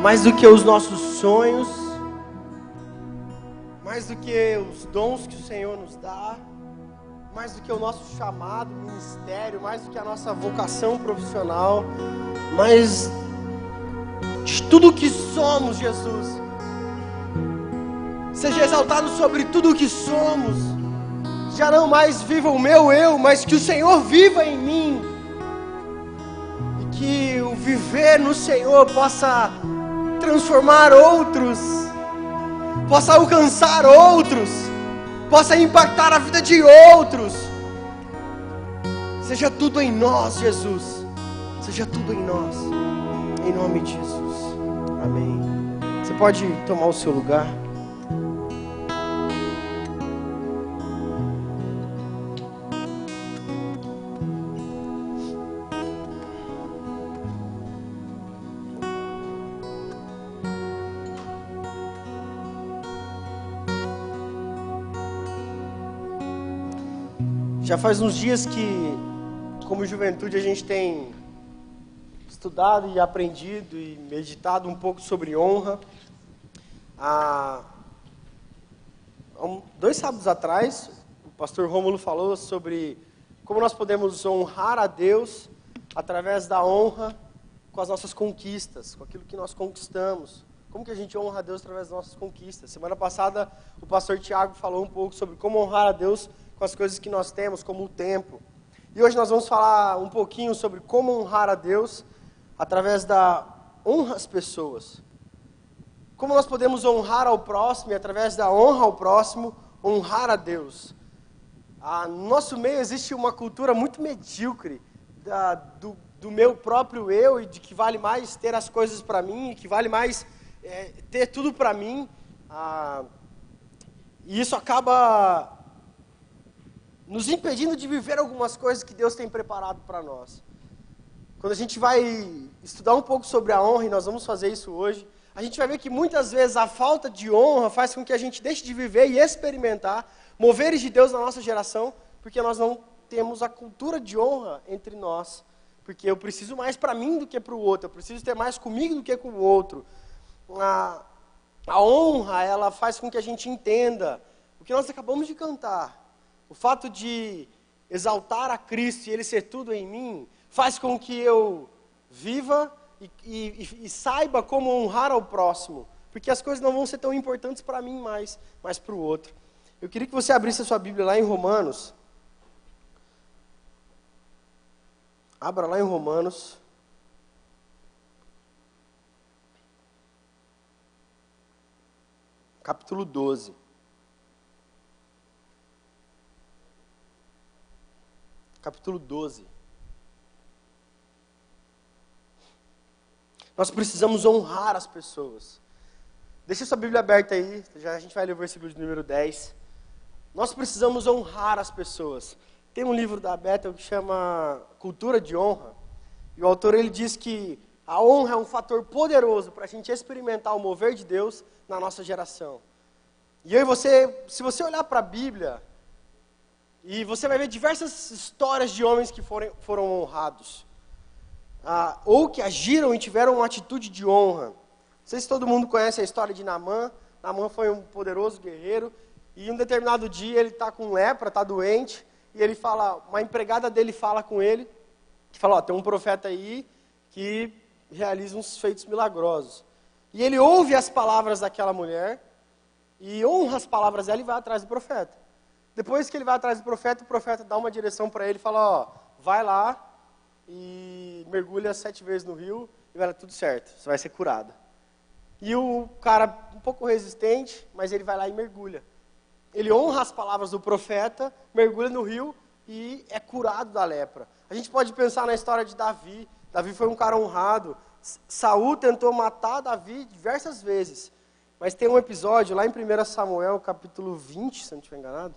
mais do que os nossos sonhos, mais do que os dons que o Senhor nos dá, mais do que o nosso chamado, ministério, mais do que a nossa vocação profissional, mais de tudo que somos, Jesus. Seja exaltado sobre tudo o que somos. Já não mais viva o meu eu, mas que o Senhor viva em mim. E que o viver no Senhor possa transformar outros, possa alcançar outros, possa impactar a vida de outros. Seja tudo em nós, Jesus. Seja tudo em nós. Em nome de Jesus. Amém. Você pode tomar o seu lugar. Já faz uns dias que, como juventude, a gente tem estudado e aprendido e meditado um pouco sobre honra. Há 2 sábados atrás, o pastor Rômulo falou sobre como nós podemos honrar a Deus através da honra com as nossas conquistas, com aquilo que nós conquistamos. Como que a gente honra a Deus através das nossas conquistas? Semana passada, o pastor Tiago falou um pouco sobre como honrar a Deus com as coisas que nós temos, como o tempo. E hoje nós vamos falar um pouquinho sobre como honrar a Deus através da honra às pessoas. Como nós podemos honrar ao próximo e através da honra ao próximo, honrar a Deus. No nosso meio existe uma cultura muito medíocre do meu próprio eu e de que vale mais ter as coisas para mim, e que vale mais ter tudo para mim. E isso acaba nos impedindo de viver algumas coisas que Deus tem preparado para nós. Quando a gente vai estudar um pouco sobre a honra, e nós vamos fazer isso hoje, a gente vai ver que muitas vezes a falta de honra faz com que a gente deixe de viver e experimentar moveres de Deus na nossa geração, porque nós não temos a cultura de honra entre nós. Porque eu preciso mais para mim do que para o outro, eu preciso ter mais comigo do que com o outro. A honra, ela faz com que a gente entenda o que nós acabamos de cantar. O fato de exaltar a Cristo e Ele ser tudo em mim, faz com que eu viva e saiba como honrar ao próximo. Porque as coisas não vão ser tão importantes para mim mais, mas para o outro. Eu queria que você abrisse a sua Bíblia lá em Romanos. Abra lá em Romanos. Capítulo 12. Capítulo 12. Nós precisamos honrar as pessoas. Deixa sua Bíblia aberta aí, já a gente vai ler o versículo de número 10. Nós precisamos honrar as pessoas. Tem um livro da Bethel que chama Cultura de Honra. E o autor ele diz que a honra é um fator poderoso para a gente experimentar o mover de Deus na nossa geração. E eu e você, se você olhar para a Bíblia, e você vai ver diversas histórias de homens que foram honrados. Ou que agiram e tiveram uma atitude de honra. Não sei se todo mundo conhece a história de Naamã. Naamã foi um poderoso guerreiro. E em um determinado dia ele está com lepra, está doente. E ele fala, uma empregada dele fala com ele. Que fala, tem um profeta aí que realiza uns feitos milagrosos. E ele ouve as palavras daquela mulher. E honra as palavras dela e vai atrás do profeta. Depois que ele vai atrás do profeta, o profeta dá uma direção para ele e fala, vai lá e mergulha 7 vezes no rio e vai dar tudo certo, você vai ser curado. E o cara, um pouco resistente, mas ele vai lá e mergulha. Ele honra as palavras do profeta, mergulha no rio e é curado da lepra. A gente pode pensar na história de Davi. Davi foi um cara honrado. Saul tentou matar Davi diversas vezes. Mas tem um episódio lá em 1 Samuel, capítulo 20, se eu não estiver enganado.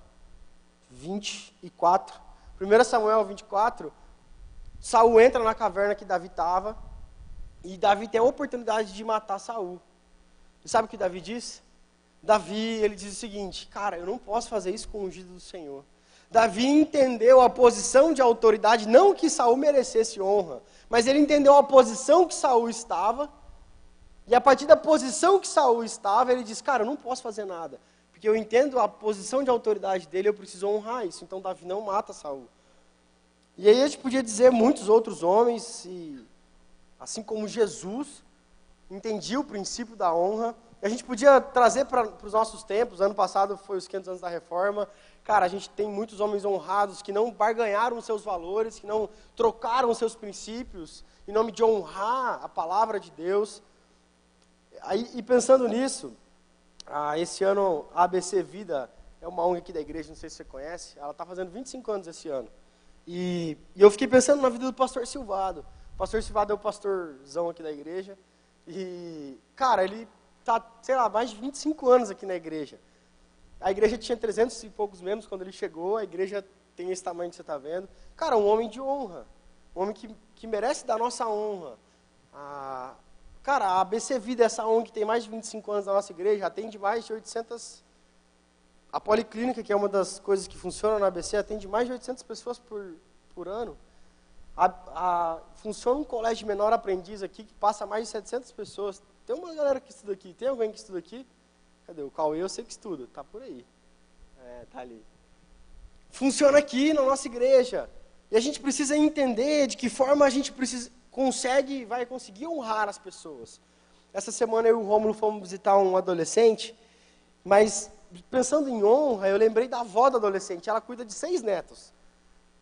24. 1 Samuel 24, Saul entra na caverna que Davi estava, e Davi tem a oportunidade de matar Saul. E sabe o que Davi diz? Davi, ele diz o seguinte, cara, eu não posso fazer isso com o ungido do Senhor. Davi entendeu a posição de autoridade, não que Saul merecesse honra, mas ele entendeu a posição que Saul estava, E a partir da posição que Saul estava, ele diz, cara, eu não posso fazer nada. Porque eu entendo a posição de autoridade dele, eu preciso honrar isso. Então Davi não mata Saul. E aí a gente podia dizer muitos outros homens, assim como Jesus, entendia o princípio da honra. E a gente podia trazer para os nossos tempos, ano passado foi os 500 anos da Reforma. Cara, a gente tem muitos homens honrados que não barganharam os seus valores, que não trocaram os seus princípios, em nome de honrar a palavra de Deus. Aí, e pensando nisso, esse ano a ABC Vida é uma ONG aqui da igreja, não sei se você conhece, ela está fazendo 25 anos esse ano. E eu fiquei pensando na vida do pastor Silvado. O pastor Silvado é o pastorzão aqui da igreja. E, cara, ele está, sei lá, mais de 25 anos aqui na igreja. A igreja tinha 300 e poucos membros quando ele chegou, a igreja tem esse tamanho que você está vendo. Cara, um homem de honra, um homem que merece da nossa honra. Cara, a ABC Vida, essa ONG que tem mais de 25 anos na nossa igreja, atende mais de 800... A Policlínica, que é uma das coisas que funciona na ABC, atende mais de 800 pessoas por ano. Funciona um colégio de menor aprendiz aqui, que passa mais de 700 pessoas. Tem uma galera que estuda aqui. Tem alguém que estuda aqui? Cadê? O Cauê eu sei que estuda, tá por aí. Tá ali. Funciona aqui na nossa igreja. E a gente precisa entender de que forma a gente vai conseguir honrar as pessoas. Essa semana eu e o Rômulo fomos visitar um adolescente, mas pensando em honra, eu lembrei da avó do adolescente. Ela cuida de 6 netos.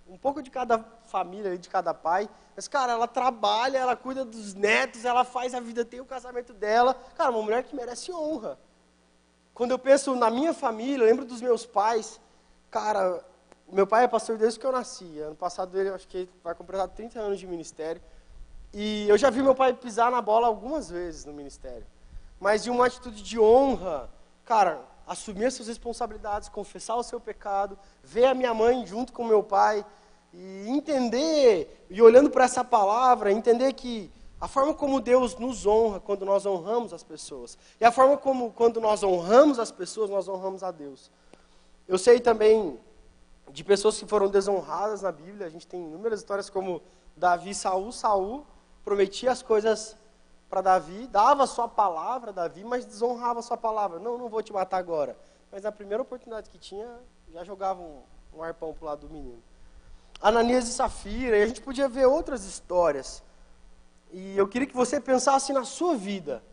Um pouco de cada família, de cada pai. Mas, cara, ela trabalha, ela cuida dos netos, ela faz a vida, tem o casamento dela. Cara, uma mulher que merece honra. Quando eu penso na minha família, eu lembro dos meus pais. Cara, o meu pai é pastor desde que eu nasci. Ano passado ele, acho que vai completar 30 anos de ministério. E eu já vi meu pai pisar na bola algumas vezes no ministério. Mas de uma atitude de honra, cara, assumir as suas responsabilidades, confessar o seu pecado, ver a minha mãe junto com meu pai, e entender, e olhando para essa palavra, entender que a forma como Deus nos honra quando nós honramos as pessoas, e a forma como quando nós honramos as pessoas, nós honramos a Deus. Eu sei também de pessoas que foram desonradas na Bíblia, a gente tem inúmeras histórias como Davi, Saul prometia as coisas para Davi, dava a sua palavra a Davi, mas desonrava a sua palavra. Não vou te matar agora. Mas na primeira oportunidade que tinha, já jogava um arpão para o lado do menino. Ananias e Safira, e a gente podia ver outras histórias. E eu queria que você pensasse na sua vida.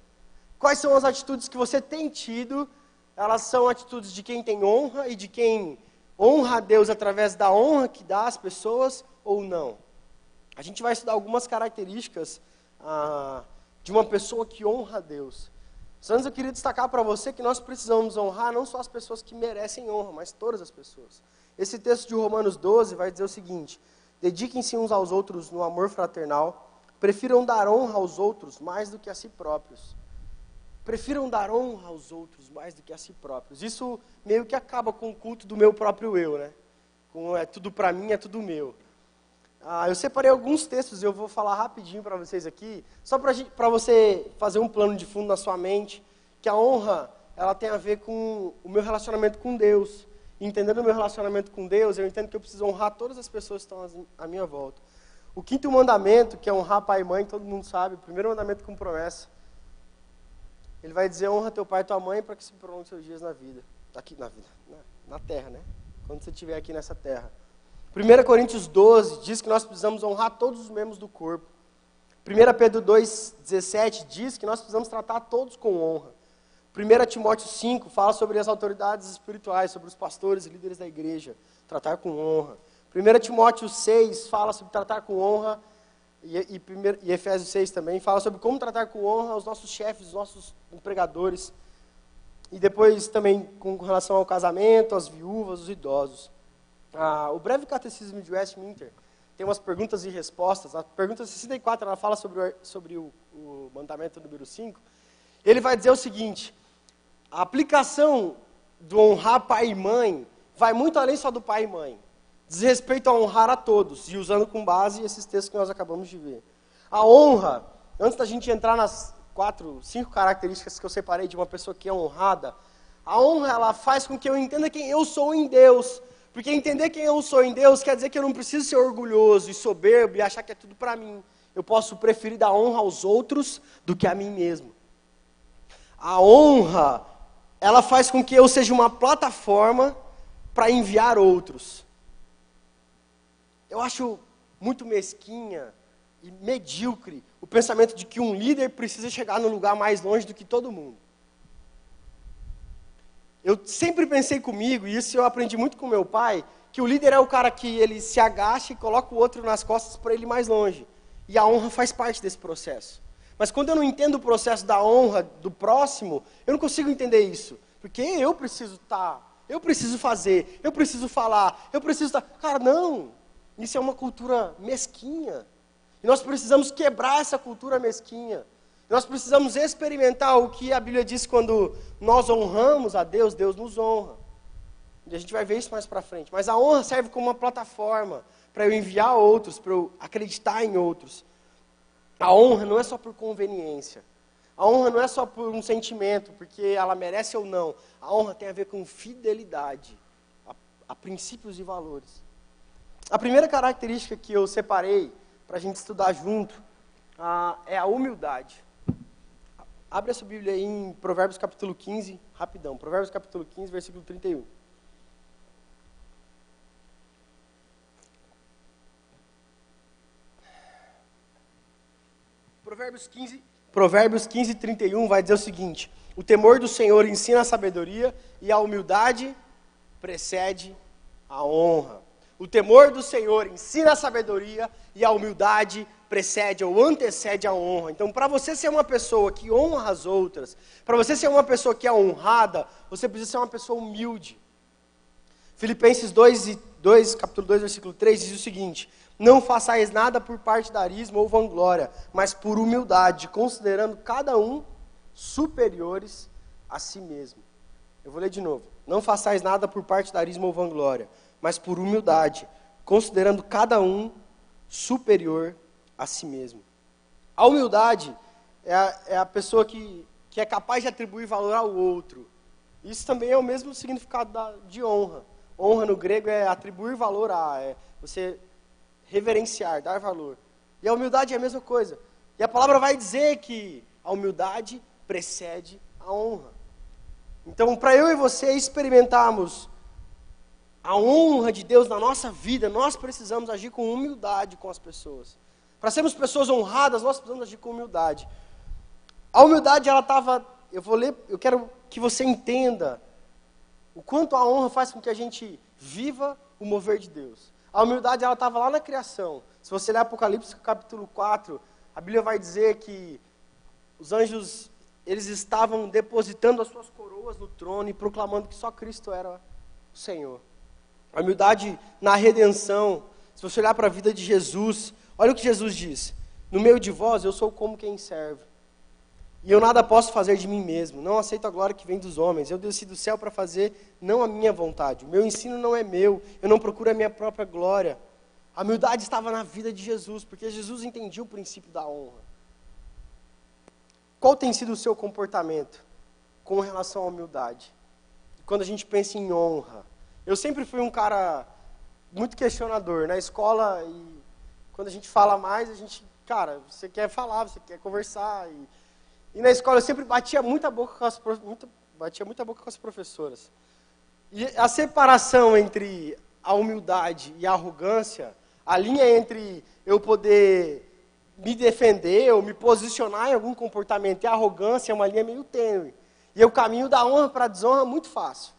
Quais são as atitudes que você tem tido? Elas são atitudes de quem tem honra e de quem honra a Deus através da honra que dá às pessoas ou não. A gente vai estudar algumas características de uma pessoa que honra a Deus. Antes eu queria destacar para você que nós precisamos honrar não só as pessoas que merecem honra, mas todas as pessoas. Esse texto de Romanos 12 vai dizer o seguinte: dediquem-se uns aos outros no amor fraternal, prefiram dar honra aos outros mais do que a si próprios. Prefiram dar honra aos outros mais do que a si próprios. Isso meio que acaba com o culto do meu próprio eu, né? É tudo para mim, é tudo meu. Eu separei alguns textos e eu vou falar rapidinho para vocês aqui, só para você fazer um plano de fundo na sua mente, que a honra, ela tem a ver com o meu relacionamento com Deus. E entendendo o meu relacionamento com Deus, eu entendo que eu preciso honrar todas as pessoas que estão à minha volta. O 5º mandamento, que é honrar pai e mãe, todo mundo sabe, o primeiro mandamento com promessa. Ele vai dizer: honra teu pai e tua mãe para que se prolongue seus dias na vida. Aqui na vida, na terra, né? Quando você estiver aqui nessa terra. 1 Coríntios 12 diz que nós precisamos honrar todos os membros do corpo. 1 Pedro 2,17 diz que nós precisamos tratar todos com honra. 1 Timóteo 5 fala sobre as autoridades espirituais, sobre os pastores e líderes da igreja, tratar com honra. 1 Timóteo 6 fala sobre tratar com honra, e Efésios 6 também fala sobre como tratar com honra os nossos chefes, os nossos empregadores. E depois também com relação ao casamento, às viúvas, os idosos. O breve catecismo de Westminster tem umas perguntas e respostas. A pergunta 64, ela fala sobre o mandamento número 5. Ele vai dizer o seguinte: a aplicação do honrar pai e mãe vai muito além só do pai e mãe. Diz respeito a honrar a todos, e usando com base esses textos que nós acabamos de ver. A honra, antes da gente entrar nas 5 características que eu separei de uma pessoa que é honrada, a honra, ela faz com que eu entenda quem eu sou em Deus. Porque entender quem eu sou em Deus quer dizer que eu não preciso ser orgulhoso e soberbo e achar que é tudo para mim. Eu posso preferir dar honra aos outros do que a mim mesmo. A honra, ela faz com que eu seja uma plataforma para enviar outros. Eu acho muito mesquinha e medíocre o pensamento de que um líder precisa chegar no lugar mais longe do que todo mundo. Eu sempre pensei comigo, e isso eu aprendi muito com meu pai, que o líder é o cara que ele se agacha e coloca o outro nas costas para ele ir mais longe. E a honra faz parte desse processo. Mas quando eu não entendo o processo da honra do próximo, eu não consigo entender isso. Porque eu preciso estar, eu preciso fazer, eu preciso falar, eu preciso estar. Cara, não. Isso é uma cultura mesquinha. E nós precisamos quebrar essa cultura mesquinha. Nós precisamos experimentar o que a Bíblia diz quando nós honramos a Deus, Deus nos honra. E a gente vai ver isso mais para frente. Mas a honra serve como uma plataforma para eu enviar outros, para eu acreditar em outros. A honra não é só por conveniência. A honra não é só por um sentimento, porque ela merece ou não. A honra tem a ver com fidelidade a princípios e valores. A primeira característica que eu separei para a gente estudar junto é a humildade. Abre a sua Bíblia aí em Provérbios capítulo 15, rapidão. Provérbios capítulo 15, versículo 31. Provérbios 15, 31 vai dizer o seguinte: o temor do Senhor ensina a sabedoria e a humildade precede a honra. O temor do Senhor ensina a sabedoria e a humildade precede ou antecede a honra. Então, para você ser uma pessoa que honra as outras, para você ser uma pessoa que é honrada, você precisa ser uma pessoa humilde. Filipenses 2, capítulo 2, versículo 3, diz o seguinte: não façais nada por partidarismo ou vanglória, mas por humildade, considerando cada um superiores a si mesmo. Eu vou ler de novo. Não façais nada por partidarismo ou vanglória, mas por humildade, considerando cada um superior a si mesmo. A humildade é a pessoa que é capaz de atribuir valor ao outro. Isso também é o mesmo significado de honra. Honra no grego é atribuir valor é você reverenciar, dar valor. E a humildade é a mesma coisa. E a palavra vai dizer que a humildade precede a honra. Então, para eu e você experimentarmos a honra de Deus na nossa vida, nós precisamos agir com humildade com as pessoas. Para sermos pessoas honradas, nós precisamos agir com humildade. A humildade, ela estava... eu quero que você entenda o quanto a honra faz com que a gente viva o mover de Deus. A humildade, ela estava lá na criação. Se você ler Apocalipse capítulo 4, a Bíblia vai dizer que os anjos, eles estavam depositando as suas coroas no trono e proclamando que só Cristo era o Senhor. A humildade na redenção. Se você olhar para a vida de Jesus, olha o que Jesus diz: no meio de vós eu sou como quem serve, e eu nada posso fazer de mim mesmo, não aceito a glória que vem dos homens, eu desci do céu para fazer não a minha vontade, o meu ensino não é meu, eu não procuro a minha própria glória. A humildade estava na vida de Jesus, porque Jesus entendia o princípio da honra. Qual tem sido o seu comportamento com relação à humildade? Quando a gente pensa em honra, eu sempre fui um cara muito questionador na escola, e quando a gente fala mais, a gente, cara, você quer falar, você quer conversar, e na escola eu sempre batia muita boca com as professoras. E a separação entre a humildade e a arrogância, a linha entre eu poder me defender ou me posicionar em algum comportamento e a arrogância é uma linha meio tênue. E o caminho da honra para a desonra é muito fácil.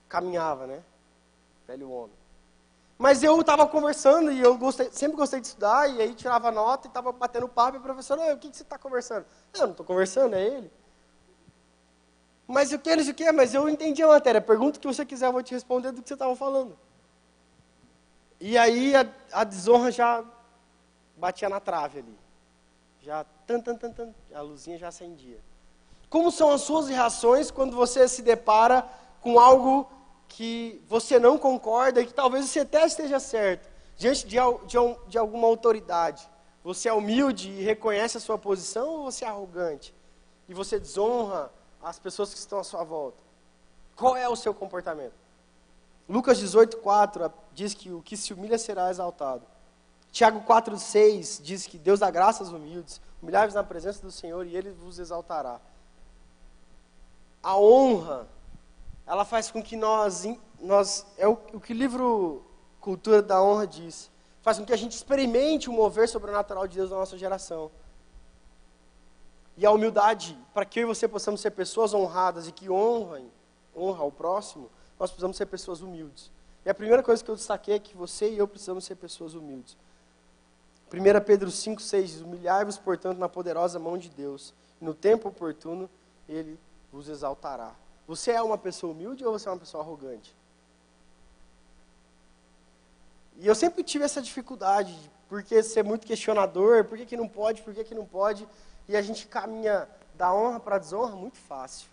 Caminhava, né? Velho homem. Mas eu estava conversando e eu sempre gostei de estudar, e aí tirava nota e estava batendo papo, e a professora: o que você está conversando? Eu não estou conversando, é ele. Mas o que? Mas eu entendi a matéria. Pergunta o que você quiser, eu vou te responder do que você estava falando. E aí a desonra já batia na trave ali. Já, a luzinha já acendia. Como são as suas reações quando você se depara com algo que você não concorda e que talvez você até esteja certo, diante de alguma autoridade? Você é humilde e reconhece a sua posição, ou você é arrogante e você desonra as pessoas que estão à sua volta? Qual é o seu comportamento? Lucas 18:4 diz que o que se humilha será exaltado. Tiago 4:6 diz que Deus dá graça aos humildes, humilhai-vos na presença do Senhor e Ele vos exaltará. A honra, ela faz com que o que o livro Cultura da Honra diz, faz com que a gente experimente o mover sobrenatural de Deus na nossa geração. E a humildade, para que eu e você possamos ser pessoas honradas e que honra ao próximo, nós precisamos ser pessoas humildes. E a primeira coisa que eu destaquei é que você e eu precisamos ser pessoas humildes. 1 Pedro 5,6 diz: humilhai-vos, portanto, na poderosa mão de Deus, e no tempo oportuno Ele vos exaltará. Você é uma pessoa humilde ou você é uma pessoa arrogante? E eu sempre tive essa dificuldade, porque ser muito questionador, por que não pode, por que não pode, e a gente caminha da honra para a desonra muito fácil.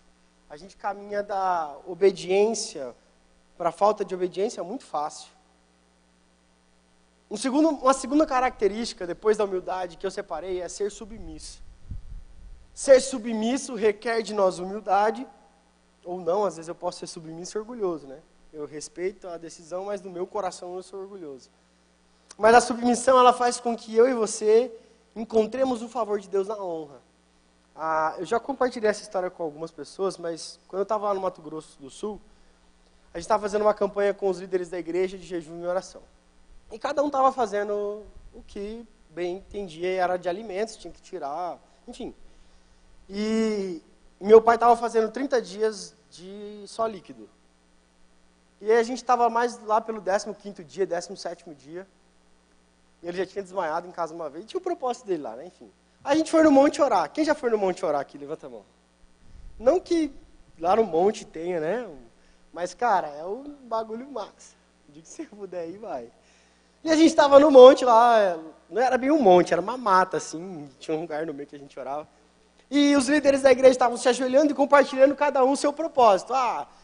A gente caminha da obediência para a falta de obediência muito fácil. Uma segunda característica, depois da humildade, que eu separei, é ser submisso. Ser submisso requer de nós humildade, ou não, às vezes eu posso ser submisso e orgulhoso, né? Eu respeito a decisão, mas no meu coração eu sou orgulhoso. Mas a submissão, ela faz com que eu e você encontremos o favor de Deus na honra. Eu já compartilhei essa história com algumas pessoas, mas quando eu estava lá no Mato Grosso do Sul, a gente estava fazendo uma campanha com os líderes da igreja de jejum e oração. E cada um estava fazendo o que bem entendia, era de alimentos, tinha que tirar, enfim. E meu pai estava fazendo 30 dias de só líquido. E aí a gente estava mais lá pelo 15º dia, 17º dia. E ele já tinha desmaiado em casa uma vez. Tinha o propósito dele lá, né? Enfim. Aí a gente foi no monte orar. Quem já foi no monte orar aqui? Levanta a mão. Não que lá no monte tenha, né? Mas, cara, é um bagulho massa. O dia que você puder ir, vai. E a gente estava no monte lá. Não era bem um monte, era uma mata, assim. Tinha um lugar no meio que a gente orava. E os líderes da igreja estavam se ajoelhando e compartilhando cada um o seu propósito.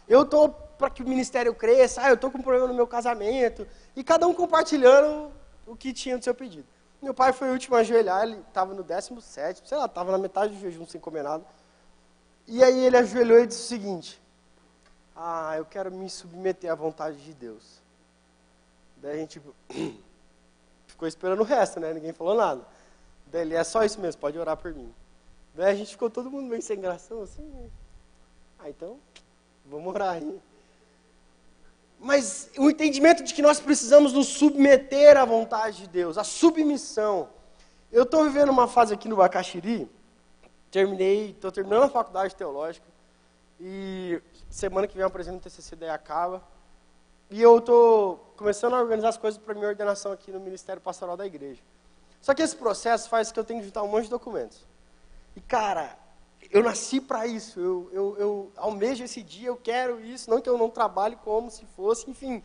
Eu estou para que o ministério cresça. Eu estou com um problema no meu casamento. E cada um compartilhando o que tinha do seu pedido. Meu pai foi o último a ajoelhar, ele estava no 17º, sei lá, estava na metade do jejum sem comer nada. E aí ele ajoelhou e disse o seguinte: eu quero me submeter à vontade de Deus. Daí a gente ficou esperando o resto, né? Ninguém falou nada. Daí ele: é só isso mesmo, pode orar por mim. Daí a gente ficou todo mundo meio sem graça, assim. Então, vamos orar aí. Mas o entendimento de que nós precisamos nos submeter à vontade de Deus, a submissão. Eu estou vivendo uma fase aqui no Bacaxiri, estou terminando a faculdade teológica, e semana que vem eu apresento o TCC, daí acaba. E eu estou começando a organizar as coisas para a minha ordenação aqui no Ministério Pastoral da Igreja. Só que esse processo faz que eu tenho que juntar um monte de documentos. E, cara, eu nasci para isso, eu almejo esse dia, eu quero isso, não que eu não trabalhe como se fosse, enfim.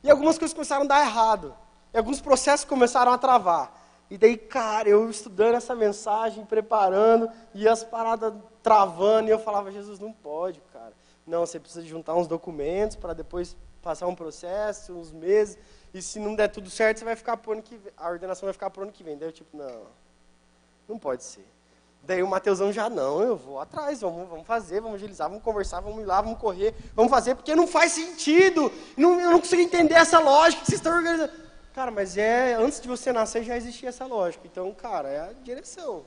E algumas coisas começaram a dar errado, e alguns processos começaram a travar. E daí, cara, eu estudando essa mensagem, preparando, e as paradas travando, e eu falava: Jesus, não pode, cara. Não, você precisa juntar uns documentos para depois passar um processo, uns meses, e se não der tudo certo, você vai ficar pro ano que vem, a ordenação vai ficar pro ano que vem. Daí eu tipo, não pode ser. Daí o Mateusão já: não, eu vou atrás, vamos fazer, vamos agilizar, vamos conversar, vamos ir lá, vamos correr, vamos fazer, porque não faz sentido, eu não consigo entender essa lógica que vocês estão organizando. Cara, mas antes de você nascer já existia essa lógica, então, cara, é a direção.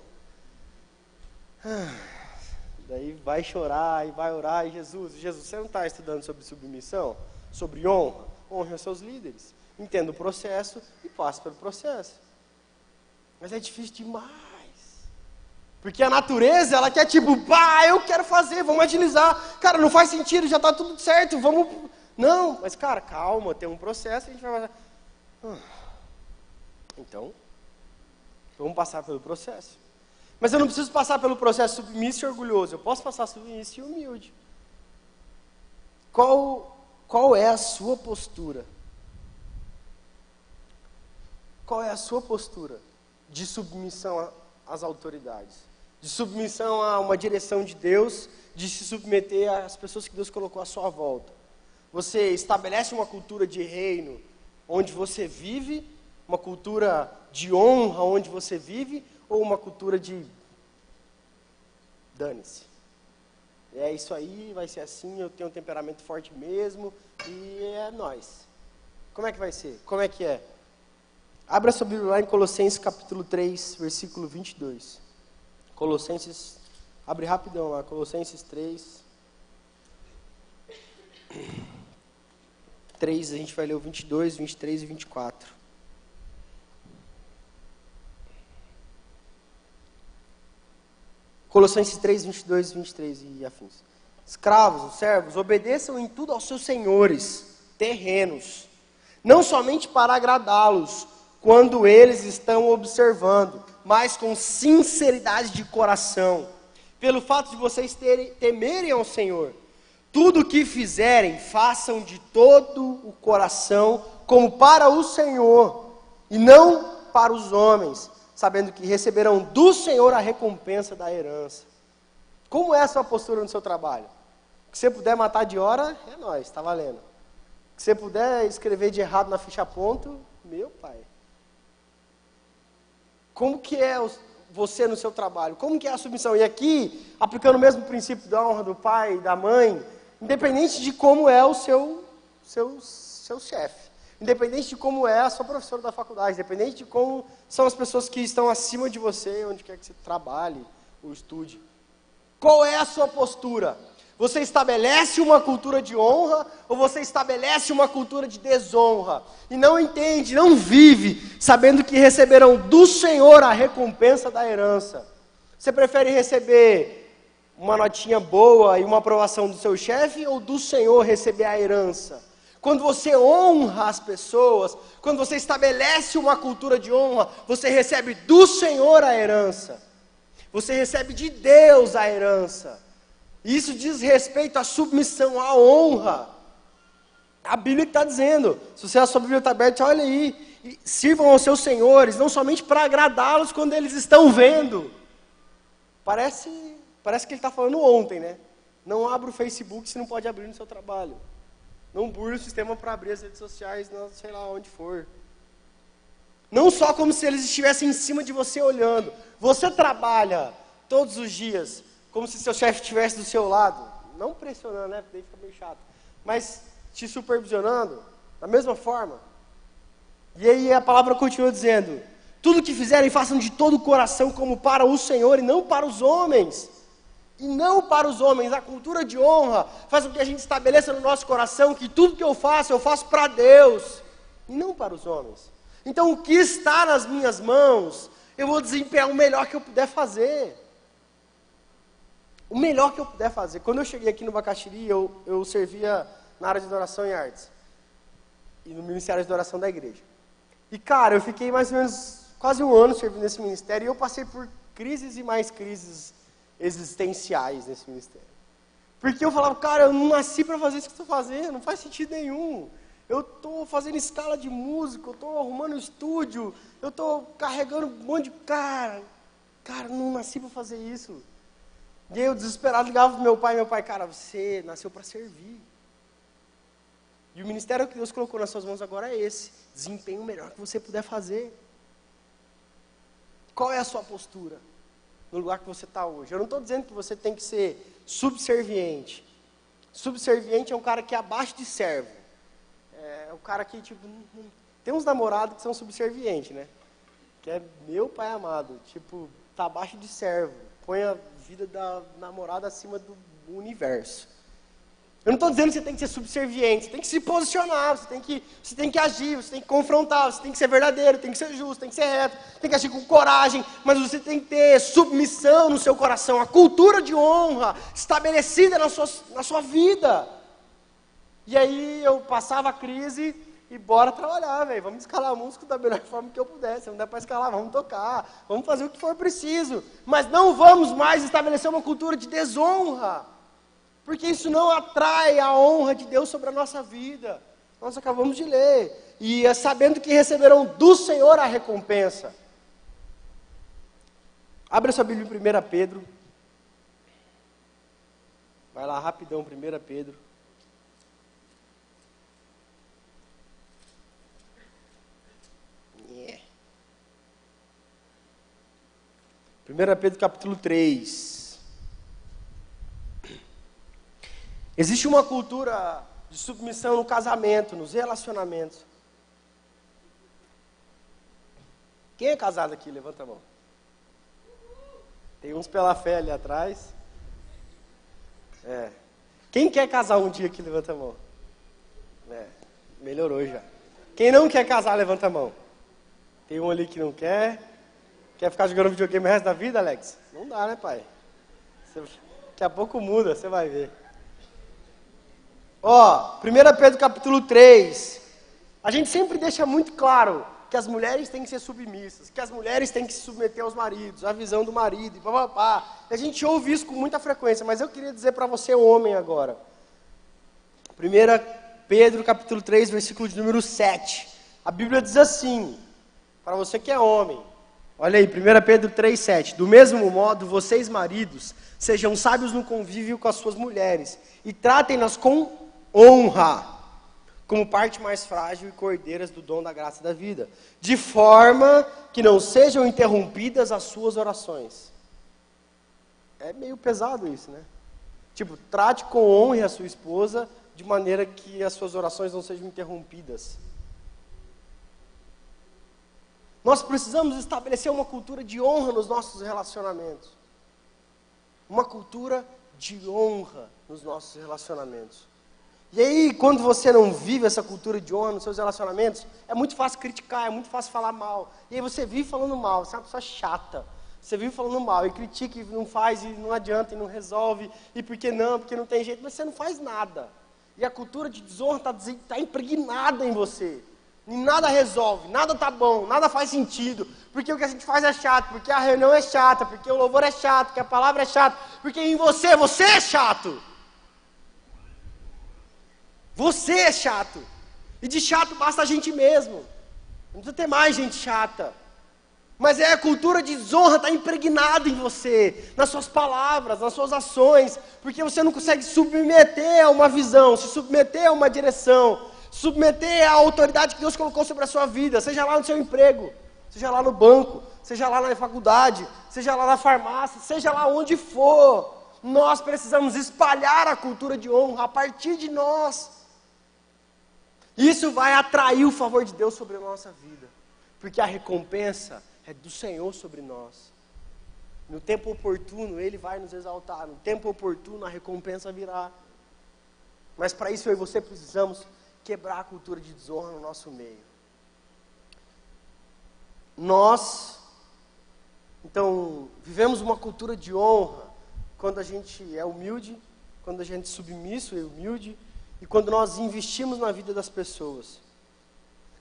Daí vai chorar e vai orar, e Jesus, você não está estudando sobre submissão? Sobre honra? Honre os seus líderes, entenda o processo e passe pelo processo. Mas é difícil demais. Porque a natureza, ela quer tipo: eu quero fazer, vamos agilizar. Cara, não faz sentido, já está tudo certo, vamos... Não, mas cara, calma, tem um processo, a gente vai... Então, vamos passar pelo processo. Mas eu não preciso passar pelo processo submisso e orgulhoso, eu posso passar submisso e humilde. Qual é a sua postura? Qual é a sua postura de submissão às autoridades? De submissão a uma direção de Deus, de se submeter às pessoas que Deus colocou à sua volta. Você estabelece uma cultura de reino onde você vive, uma cultura de honra onde você vive, ou uma cultura de dane-se. É isso aí, vai ser assim, eu tenho um temperamento forte mesmo, e é nóis. Como é que vai ser? Como é que é? Abra sua Bíblia lá em Colossenses capítulo 3, versículo 22. Colossenses, abre rapidão lá, Colossenses 3, 3, a gente vai ler o 22, 23 e 24. Colossenses 3, 22, 23 e afins. Escravos, servos, obedeçam em tudo aos seus senhores terrenos, não somente para agradá-los, quando eles estão observando, mas com sinceridade de coração, pelo fato de vocês temerem ao Senhor. Tudo o que fizerem, façam de todo o coração, como para o Senhor, e não para os homens, sabendo que receberão do Senhor a recompensa da herança. Como é a sua postura no seu trabalho? Que você puder matar de hora, é nóis, está valendo. Que você puder escrever de errado na ficha ponto, meu pai. Como que é você no seu trabalho? Como que é a submissão? E aqui, aplicando o mesmo princípio da honra do pai e da mãe, independente de como é o seu chefe, independente de como é a sua professora da faculdade, independente de como são as pessoas que estão acima de você, onde quer que você trabalhe ou estude. Qual é a sua postura? Você estabelece uma cultura de honra ou você estabelece uma cultura de desonra? E não entende, não vive, sabendo que receberão do Senhor a recompensa da herança. Você prefere receber uma notinha boa e uma aprovação do seu chefe ou do Senhor receber a herança? Quando você honra as pessoas, quando você estabelece uma cultura de honra, você recebe do Senhor a herança. Você recebe de Deus a herança. Isso diz respeito à submissão, à honra. A Bíblia está dizendo, se a sua Bíblia está aberta, olha aí, e sirvam aos seus senhores, não somente para agradá-los quando eles estão vendo. Parece que ele está falando ontem, né? Não abra o Facebook se não pode abrir no seu trabalho. Não burle o sistema para abrir as redes sociais, sei lá onde for. Não só como se eles estivessem em cima de você olhando. Você trabalha todos os dias como se seu chefe estivesse do seu lado. Não pressionando, né? Porque daí fica meio chato. Mas te supervisionando da mesma forma. E aí a palavra continua dizendo: tudo que fizerem, façam de todo o coração como para o Senhor e não para os homens. E não para os homens. A cultura de honra faz com que a gente estabeleça no nosso coração que tudo que eu faço para Deus. E não para os homens. Então o que está nas minhas mãos, eu vou desempenhar o melhor que eu puder fazer. O melhor que eu puder fazer. Quando eu cheguei aqui no Bacaxiri, eu servia na área de adoração e artes. E no Ministério de Adoração da igreja. E cara, eu fiquei mais ou menos quase um ano servindo nesse ministério. E eu passei por crises e mais crises existenciais nesse ministério. Porque eu falava, cara, eu não nasci para fazer isso que eu estou fazendo. Não faz sentido nenhum. Eu estou fazendo escala de música, eu estou arrumando estúdio, eu estou carregando um monte de... Cara, não nasci para fazer isso. E aí eu desesperado ligava para meu pai, cara, você nasceu para servir. E o ministério que Deus colocou nas suas mãos agora é esse. Desempenhe o melhor que você puder fazer. Qual é a sua postura no lugar que você está hoje? Eu não estou dizendo que você tem que ser subserviente. Subserviente é um cara que é abaixo de servo. É o cara que, tipo, tem uns namorados que são subservientes, né? Que é meu pai amado, tipo, tá abaixo de servo. Põe a vida da namorada acima do universo. Eu não estou dizendo que você tem que ser subserviente, você tem que se posicionar, você tem que agir, você tem que confrontar, você tem que ser verdadeiro, tem que ser justo, tem que ser reto, tem que agir com coragem, mas você tem que ter submissão no seu coração, a cultura de honra estabelecida na sua vida. E aí eu passava a crise e bora trabalhar, velho. Vamos escalar músico da melhor forma que eu puder. Se não der para escalar, vamos tocar. Vamos fazer o que for preciso. Mas não vamos mais estabelecer uma cultura de desonra. Porque isso não atrai a honra de Deus sobre a nossa vida. Nós acabamos de ler. E é sabendo que receberão do Senhor a recompensa. Abra sua Bíblia em 1 Pedro. Vai lá rapidão, 1 Pedro. Yeah. 1 Pedro capítulo 3. Existe uma cultura de submissão no casamento, nos relacionamentos. Quem é casado aqui? Levanta a mão. Tem uns pela fé ali atrás. Quem quer casar um dia aqui, levanta a mão. Melhorou já. Quem não quer casar, levanta a mão. Tem um ali que não quer. Quer ficar jogando videogame o resto da vida, Alex? Não dá, né, pai? Daqui a pouco muda, você vai ver. Ó, 1 Pedro capítulo 3. A gente sempre deixa muito claro que as mulheres têm que ser submissas, que as mulheres têm que se submeter aos maridos, à visão do marido, e papapá. A gente ouve isso com muita frequência, mas eu queria dizer para você, homem, agora. 1 Pedro capítulo 3, versículo de número 7. A Bíblia diz assim, para você que é homem. Olha aí, 1 Pedro 3, 7. Do mesmo modo, vocês maridos, sejam sábios no convívio com as suas mulheres, e tratem-nas com honra, como parte mais frágil e cordeiras do dom da graça da vida, de forma que não sejam interrompidas as suas orações. É meio pesado isso, né? Tipo, trate com honra a sua esposa, de maneira que as suas orações não sejam interrompidas. Nós precisamos estabelecer uma cultura de honra nos nossos relacionamentos. Uma cultura de honra nos nossos relacionamentos. E aí, quando você não vive essa cultura de honra nos seus relacionamentos, é muito fácil criticar, é muito fácil falar mal. E aí você vive falando mal, você é uma pessoa chata. Você vive falando mal, e critica, e não faz, e não adianta, e não resolve, e por que não, porque não tem jeito, mas você não faz nada. E a cultura de desonra está impregnada em você. E nada resolve, nada tá bom, nada faz sentido. Porque o que a gente faz é chato, porque a reunião é chata, porque o louvor é chato, porque a palavra é chata, porque em você é chato. Você é chato. E de chato basta a gente mesmo. Não precisa ter mais gente chata. Mas a cultura de desonra está impregnada em você, nas suas palavras, nas suas ações, porque você não consegue submeter a uma visão, se submeter a uma direção, submeter à autoridade que Deus colocou sobre a sua vida, seja lá no seu emprego, seja lá no banco, seja lá na faculdade, seja lá na farmácia, seja lá onde for. Nós precisamos espalhar a cultura de honra a partir de nós. Isso vai atrair o favor de Deus sobre a nossa vida, porque a recompensa é do Senhor sobre nós. No tempo oportuno, Ele vai nos exaltar. No tempo oportuno, a recompensa virá. Mas para isso eu e você precisamos quebrar a cultura de desonra no nosso meio. Nós, então, vivemos uma cultura de honra quando a gente é humilde, quando a gente é submisso e humilde, e quando nós investimos na vida das pessoas.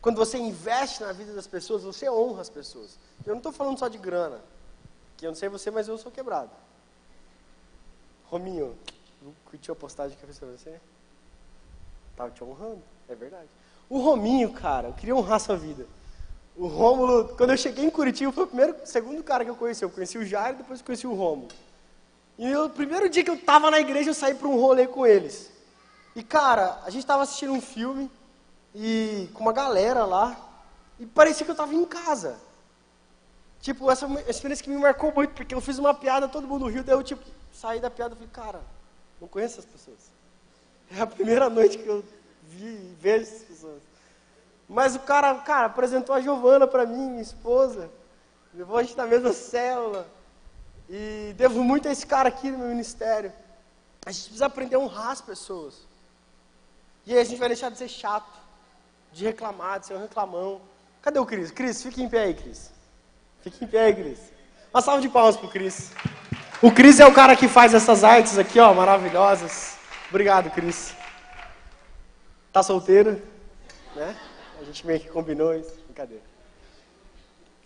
Quando você investe na vida das pessoas, você honra as pessoas. Eu não estou falando só de grana, que eu não sei você, mas eu sou quebrado. Rominho, curtiu a postagem que eu fiz para você? Estava te honrando, é verdade. O Rominho, cara, eu queria honrar a sua vida. O Rômulo, quando eu cheguei em Curitiba, foi o segundo cara que eu conheci. Eu conheci o Jairo, depois eu conheci o Rômulo. E o primeiro dia que eu estava na igreja, eu saí para um rolê com eles. E, cara, a gente estava assistindo um filme, e com uma galera lá, e parecia que eu estava em casa. Tipo, essa experiência que me marcou muito, porque eu fiz uma piada, todo mundo riu, daí eu tipo, saí da piada e falei, cara, não conheço essas pessoas. É a primeira noite que eu vi e vejo essas pessoas. Mas o cara, apresentou a Giovana para mim, minha esposa, levou a gente na mesma célula, e devo muito a esse cara aqui no meu ministério. A gente precisa aprender a honrar as pessoas. E aí a gente vai deixar de ser chato, de reclamar, de ser um reclamão. Cadê o Cris? Cris, fica em pé aí, Cris. Fica em pé aí, Cris. Uma salva de palmas pro Cris. O Cris é o cara que faz essas artes aqui, ó, maravilhosas. Obrigado, Cris. Tá solteiro? Né? A gente meio que combinou isso. Brincadeira.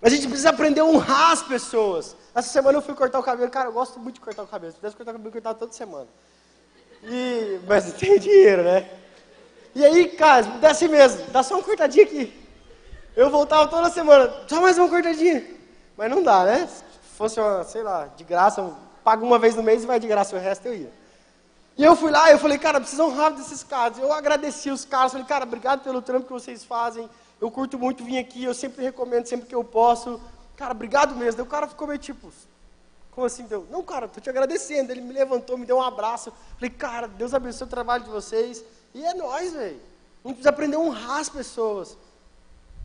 A gente precisa aprender a honrar as pessoas. Essa semana eu fui cortar o cabelo. Cara, eu gosto muito de cortar o cabelo. Se pudesse cortar o cabelo, eu cortava toda semana. Mas não tenho dinheiro, né? E aí, cara, dá assim mesmo, dá só uma cortadinha aqui. Eu voltava toda semana, só mais uma cortadinha. Mas não dá, né? Se fosse, sei lá, de graça, eu pago uma vez no mês e vai de graça, o resto eu ia. E eu fui lá e eu falei, cara, precisa honrar desses caras. Eu agradeci os caras, falei, cara, obrigado pelo trampo que vocês fazem. Eu curto muito vir aqui, eu sempre recomendo, sempre que eu posso. Cara, obrigado mesmo. Daí o cara ficou meio tipo, como assim? Deu? Não, cara, tô te agradecendo. Ele me levantou, me deu um abraço. Falei, cara, Deus abençoe o trabalho de vocês. E é nóis, velho. A gente precisa aprender a honrar as pessoas.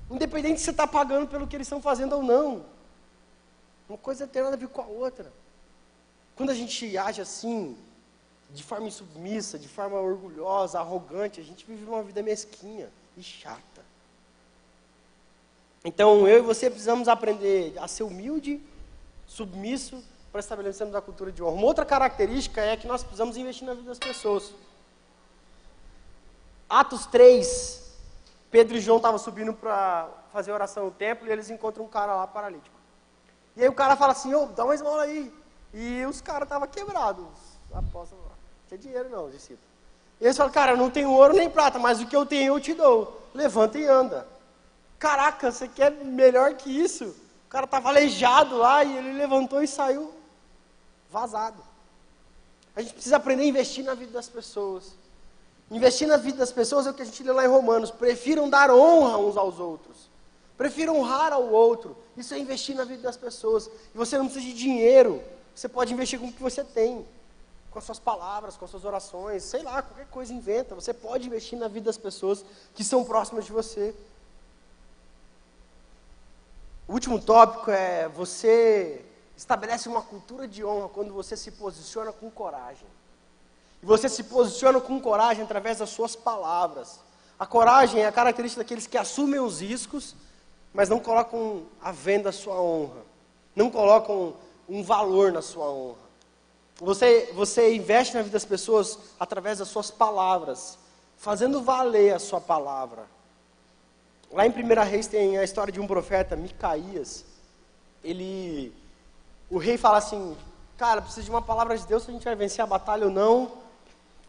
Independente se você está pagando pelo que eles estão fazendo ou não. Uma coisa tem nada a ver com a outra. Quando a gente age assim, de forma insubmissa, de forma orgulhosa, arrogante. A gente vive uma vida mesquinha e chata. Então, eu e você precisamos aprender a ser humilde, submisso, para estabelecermos a cultura de honra. Uma outra característica é que nós precisamos investir na vida das pessoas. Atos 3, Pedro e João estavam subindo para fazer oração no templo e eles encontram um cara lá paralítico. E aí o cara fala assim, dá uma esmola aí. E os caras estavam quebrados, os apóstolos lá. Não tinha dinheiro não, os discípulos. E eles falam, cara, eu não tenho ouro nem prata, mas o que eu tenho eu te dou. Levanta e anda. Caraca, você quer melhor que isso? O cara estava aleijado lá e ele levantou e saiu vazado. A gente precisa aprender a investir na vida das pessoas. Investir na vida das pessoas é o que a gente lê lá em Romanos. Prefiram dar honra uns aos outros. Prefiram honrar ao outro. Isso é investir na vida das pessoas. E você não precisa de dinheiro. Você pode investir com o que você tem. Com as suas palavras, com as suas orações. Sei lá, qualquer coisa inventa. Você pode investir na vida das pessoas que são próximas de você. O último tópico é você estabelece uma cultura de honra quando você se posiciona com coragem. E você se posiciona com coragem através das suas palavras. A coragem é a característica daqueles que assumem os riscos, mas não colocam à venda a sua honra. Não colocam um valor na sua honra. Você investe na vida das pessoas através das suas palavras, fazendo valer a sua palavra. Lá em 1 Reis tem a história de um profeta, Micaías. O rei fala assim, cara, precisa de uma palavra de Deus se a gente vai vencer a batalha ou não.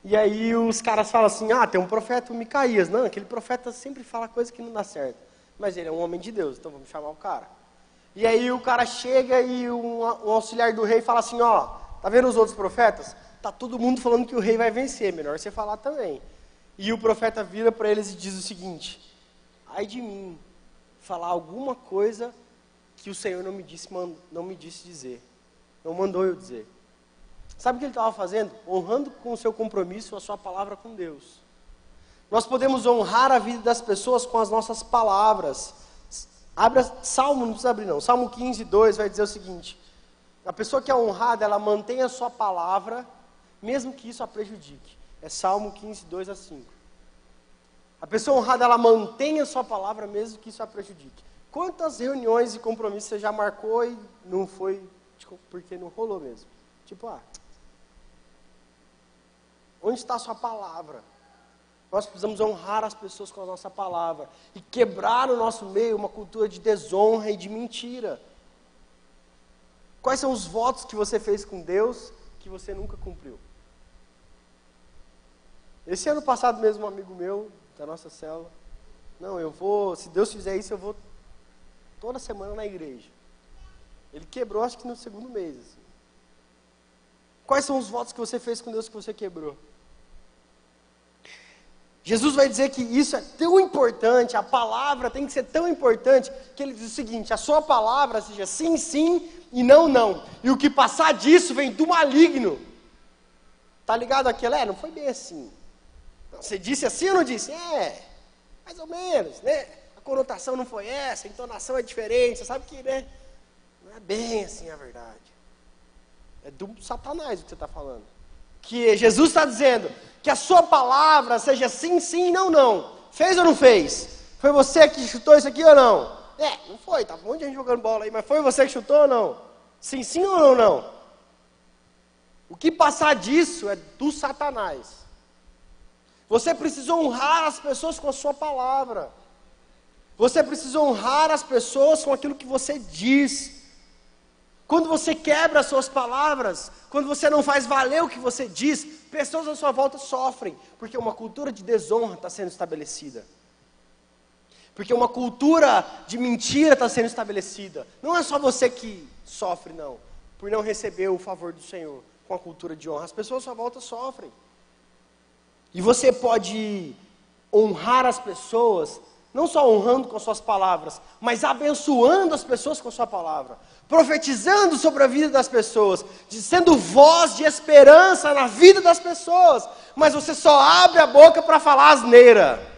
E aí os caras falam assim, tem um profeta, o Micaías. Não, aquele profeta sempre fala coisa que não dá certo. Mas ele é um homem de Deus, então vamos chamar o cara. E aí o cara chega e um auxiliar do rei fala assim, tá vendo os outros profetas? Tá todo mundo falando que o rei vai vencer, melhor você falar também. E o profeta vira para eles e diz o seguinte, ai de mim, falar alguma coisa que o Senhor não me disse dizer. Não mandou eu dizer. Sabe o que ele estava fazendo? Honrando com o seu compromisso a sua palavra com Deus. Nós podemos honrar a vida das pessoas com as nossas palavras. Abra Salmo, não precisa abrir não. Salmo 15, 2 vai dizer o seguinte. A pessoa que é honrada, ela mantém a sua palavra, mesmo que isso a prejudique. É Salmo 15, 2 a 5. A pessoa honrada, ela mantém a sua palavra, mesmo que isso a prejudique. Quantas reuniões e compromissos você já marcou e não foi, porque não rolou mesmo? Onde está a sua palavra? Nós precisamos honrar as pessoas com a nossa palavra. E quebrar no nosso meio uma cultura de desonra e de mentira. Quais são os votos que você fez com Deus que você nunca cumpriu? Esse ano passado mesmo, um amigo meu, da nossa célula, se Deus fizer isso, eu vou toda semana na igreja. Ele quebrou, acho que no segundo mês. Assim. Quais são os votos que você fez com Deus que você quebrou? Jesus vai dizer que isso é tão importante, a palavra tem que ser tão importante, que ele diz o seguinte, a sua palavra seja sim, sim e não, não. E o que passar disso vem do maligno. Tá ligado aquilo? Não foi bem assim. Você disse assim ou não disse? Mais ou menos, né? A conotação não foi essa, a entonação é diferente, você sabe que, né? Não é bem assim a verdade. É do Satanás o que você está falando. Que Jesus está dizendo que a sua palavra seja sim, sim, não, não. Fez ou não fez? Foi você que chutou isso aqui ou não? Não foi, tá um monte de gente jogando bola aí, mas foi você que chutou ou não? Sim, sim ou não, não? O que passar disso é do Satanás. Você precisa honrar as pessoas com a sua palavra. Você precisa honrar as pessoas com aquilo que você diz. Quando você quebra as suas palavras, quando você não faz valer o que você diz, pessoas à sua volta sofrem, porque uma cultura de desonra está sendo estabelecida. Porque uma cultura de mentira está sendo estabelecida. Não é só você que sofre, não, por não receber o favor do Senhor com a cultura de honra. As pessoas à sua volta sofrem. E você pode honrar as pessoas, não só honrando com as suas palavras, mas abençoando as pessoas com a sua palavra, profetizando sobre a vida das pessoas, sendo voz de esperança na vida das pessoas, mas você só abre a boca para falar asneira.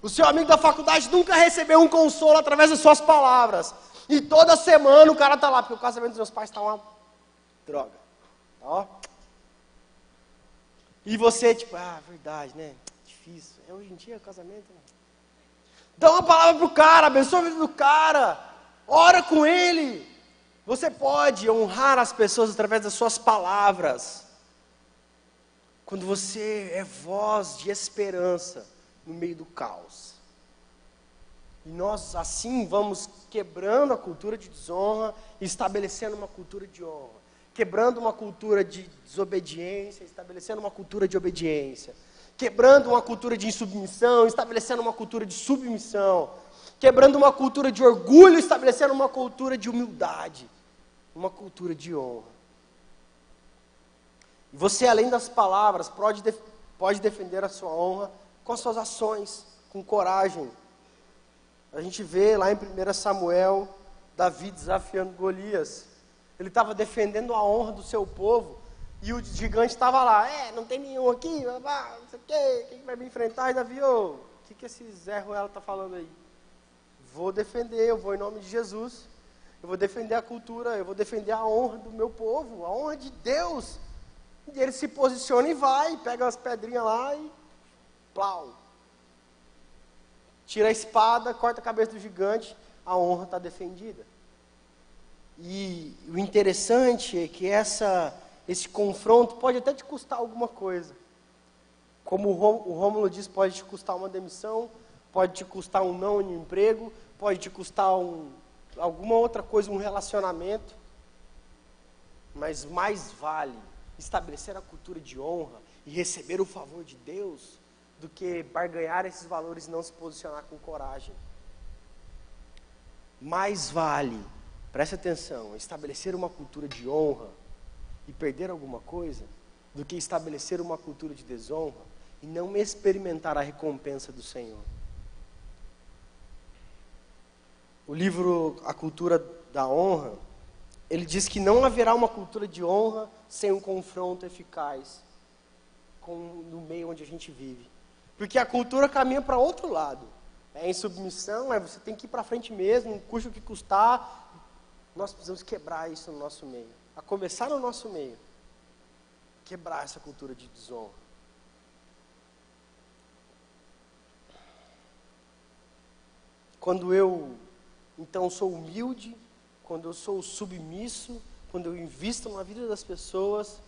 O seu amigo da faculdade nunca recebeu um consolo através das suas palavras, e toda semana o cara está lá, porque o casamento dos meus pais está uma droga, ó. E você, tipo, verdade, né? Difícil. Hoje em dia, casamento, né? Dá uma palavra pro cara, abençoa a vida do cara. Ora com ele. Você pode honrar as pessoas através das suas palavras. Quando você é voz de esperança no meio do caos. E nós assim vamos quebrando a cultura de desonra e estabelecendo uma cultura de honra. Quebrando uma cultura de desobediência, estabelecendo uma cultura de obediência. Quebrando uma cultura de insubmissão, estabelecendo uma cultura de submissão. Quebrando uma cultura de orgulho, estabelecendo uma cultura de humildade. Uma cultura de honra. E você, além das palavras, pode defender a sua honra com as suas ações, com coragem. A gente vê lá em 1 Samuel, Davi desafiando Golias. Ele estava defendendo a honra do seu povo. E o gigante estava lá. Não tem nenhum aqui, não sei o quê. Quem vai me enfrentar? E Davi, o que esse Zé Ruela está falando aí? Vou defender, eu vou em nome de Jesus. Eu vou defender a cultura, eu vou defender a honra do meu povo, a honra de Deus. E ele se posiciona e vai, pega as pedrinhas lá e plau. Tira a espada, corta a cabeça do gigante, a honra está defendida. E o interessante é que esse confronto pode até te custar alguma coisa. Como o Rômulo diz, pode te custar uma demissão, pode te custar um não em emprego, pode te custar alguma outra coisa, um relacionamento. Mas mais vale estabelecer a cultura de honra e receber o favor de Deus do que barganhar esses valores e não se posicionar com coragem. Mais vale, preste atenção, estabelecer uma cultura de honra e perder alguma coisa do que estabelecer uma cultura de desonra e não experimentar a recompensa do Senhor. O livro A Cultura da Honra, ele diz que não haverá uma cultura de honra sem um confronto eficaz no meio onde a gente vive. Porque a cultura caminha para outro lado. É insubmissão, você tem que ir para frente mesmo, custe o que custar. Nós precisamos quebrar isso no nosso meio. A começar no nosso meio. Quebrar essa cultura de desonra. Quando eu, então, sou humilde, quando eu sou submisso, quando eu invisto na vida das pessoas,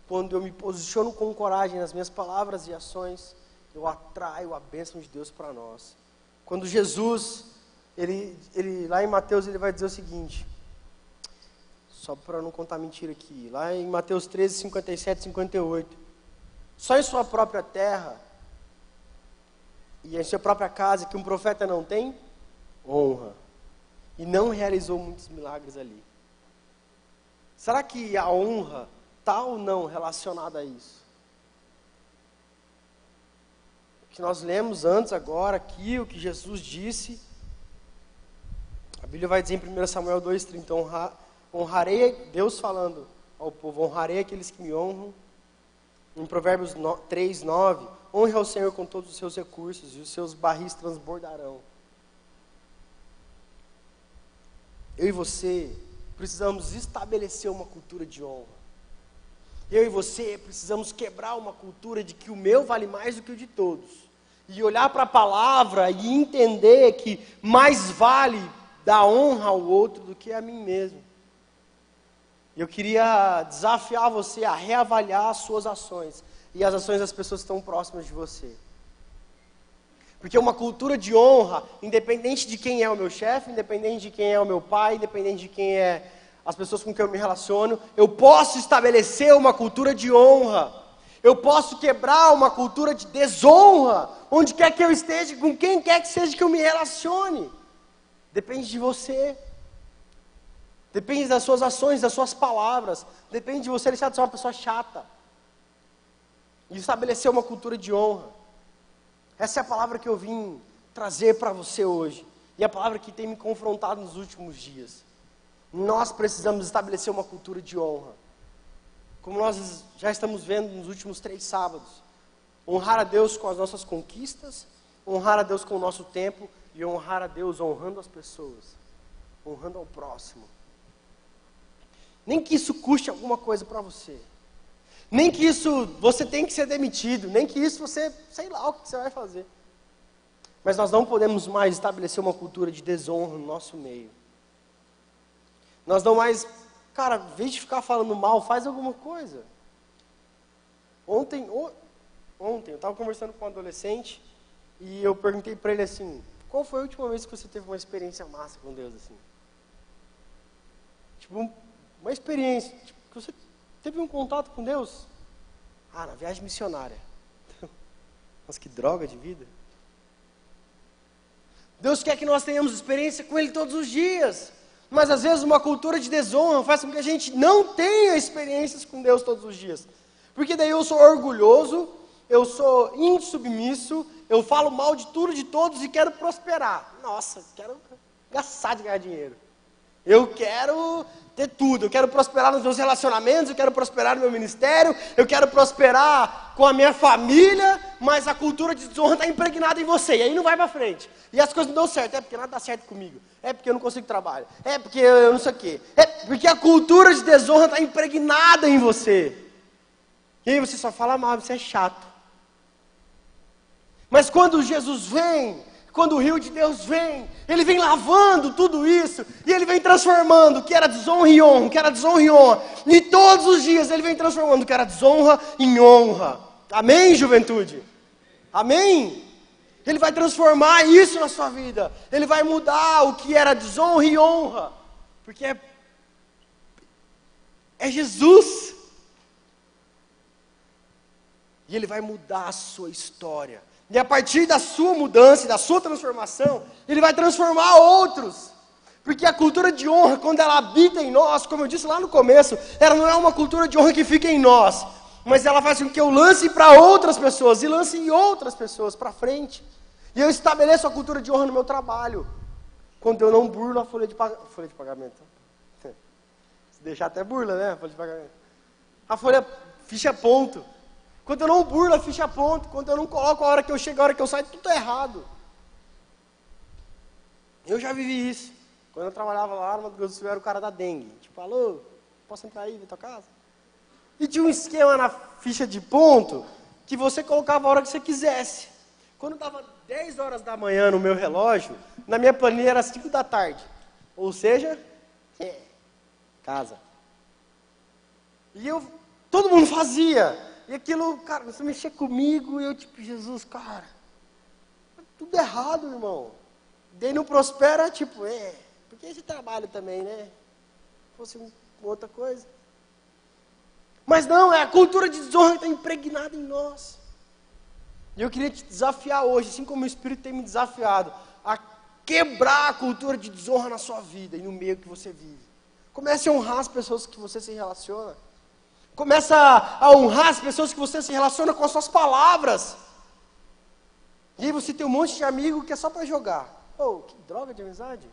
quando eu me posiciono com coragem nas minhas palavras e ações, eu atraio a bênção de Deus para nós. Quando Jesus, lá em Mateus, ele vai dizer o seguinte, só para não contar mentira aqui, lá em Mateus 13, 57 e 58, só em sua própria terra e em sua própria casa que um profeta não tem honra, e não realizou muitos milagres ali. Será que a honra está ou não relacionada a isso? O que nós lemos antes, agora, aqui, o que Jesus disse, a Bíblia vai dizer em 1 Samuel 2,30, honrarei, Deus falando ao povo, honrarei aqueles que me honram. Em Provérbios 3,9, honre ao Senhor com todos os seus recursos, e os seus barris transbordarão. Eu e você precisamos estabelecer uma cultura de honra. Eu e você precisamos quebrar uma cultura de que o meu vale mais do que o de todos. E olhar para a palavra e entender que mais vale dar honra ao outro do que a mim mesmo. Eu queria desafiar você a reavaliar as suas ações e as ações das pessoas que estão próximas de você. Porque uma cultura de honra, independente de quem é o meu chefe, independente de quem é o meu pai, independente de quem é as pessoas com quem eu me relaciono, eu posso estabelecer uma cultura de honra. Eu posso quebrar uma cultura de desonra, onde quer que eu esteja, com quem quer que seja que eu me relacione. Depende de você. Depende das suas ações, das suas palavras. Depende de você deixar de ser uma pessoa chata. E estabelecer uma cultura de honra. Essa é a palavra que eu vim trazer para você hoje. E a palavra que tem me confrontado nos últimos dias. Nós precisamos estabelecer uma cultura de honra. Como nós já estamos vendo nos últimos 3 sábados. Honrar a Deus com as nossas conquistas, honrar a Deus com o nosso tempo e honrar a Deus honrando as pessoas, honrando ao próximo. Nem que isso custe alguma coisa para você. Nem que isso você tem que ser demitido, nem que isso você, sei lá o que você vai fazer. Mas nós não podemos mais estabelecer uma cultura de desonra no nosso meio. Nós não mais, cara, em vez de ficar falando mal, faz alguma coisa. Ontem eu estava conversando com um adolescente e eu perguntei para ele assim, qual foi a última vez que você teve uma experiência massa com Deus assim? Tipo, uma experiência, tipo, que você teve um contato com Deus? Ah, na viagem missionária. Mas que droga de vida. Deus quer que nós tenhamos experiência com Ele todos os dias. Mas às vezes uma cultura de desonra faz com que a gente não tenha experiências com Deus todos os dias. Porque daí eu sou orgulhoso, eu sou insubmisso, eu falo mal de tudo, de todos e quero prosperar. Nossa, quero gastar de ganhar dinheiro. Eu quero ter tudo, eu quero prosperar nos meus relacionamentos, eu quero prosperar no meu ministério, eu quero prosperar com a minha família, mas a cultura de desonra está impregnada em você, e aí não vai para frente. E as coisas não dão certo, é porque nada dá certo comigo, é porque eu não consigo trabalho, é porque eu não sei o quê, é porque a cultura de desonra está impregnada em você. E aí você só fala mal, você é chato. Mas quando Jesus vem, quando o rio de Deus vem, Ele vem lavando tudo isso, e Ele vem transformando o que era desonra em honra, o que era desonra em honra, e todos os dias Ele vem transformando o que era desonra em honra. Amém, juventude? Amém? Ele vai transformar isso na sua vida, Ele vai mudar o que era desonra em honra, porque é Jesus. E Ele vai mudar a sua história. E a partir da sua mudança, da sua transformação, Ele vai transformar outros. Porque a cultura de honra, quando ela habita em nós, como eu disse lá no começo, ela não é uma cultura de honra que fica em nós, mas ela faz com que eu lance para outras pessoas, e lance em outras pessoas para frente. E eu estabeleço a cultura de honra no meu trabalho. Quando eu não burlo a folha de pagamento. Se deixar até burla, né? A folha de pagamento. A folha, ficha ponto. Quando eu não burlo a ficha ponto, quando eu não coloco a hora que eu chego, a hora que eu saio, tudo é errado. Eu já vivi isso. Quando eu trabalhava lá no Mato Grosso do Sul, eu era o cara da dengue. Tipo, alô, posso entrar aí, ver tua casa? E tinha um esquema na ficha de ponto, que você colocava a hora que você quisesse. Quando dava 10 horas da manhã no meu relógio, na minha planilha era 5 da tarde. Ou seja, casa. E todo mundo fazia. E aquilo, cara, você mexia comigo, e eu tipo, Jesus, cara, tudo errado, irmão. Daí não prospera, tipo, porque esse trabalho também, né? Fosse outra coisa. Mas não, é a cultura de desonra que está impregnada em nós. E eu queria te desafiar hoje, assim como o Espírito tem me desafiado, a quebrar a cultura de desonra na sua vida e no meio que você vive. Comece a honrar as pessoas que você se relaciona. Começa a honrar as pessoas que você se relaciona com as suas palavras. E aí você tem um monte de amigo que é só para jogar. Que droga de amizade.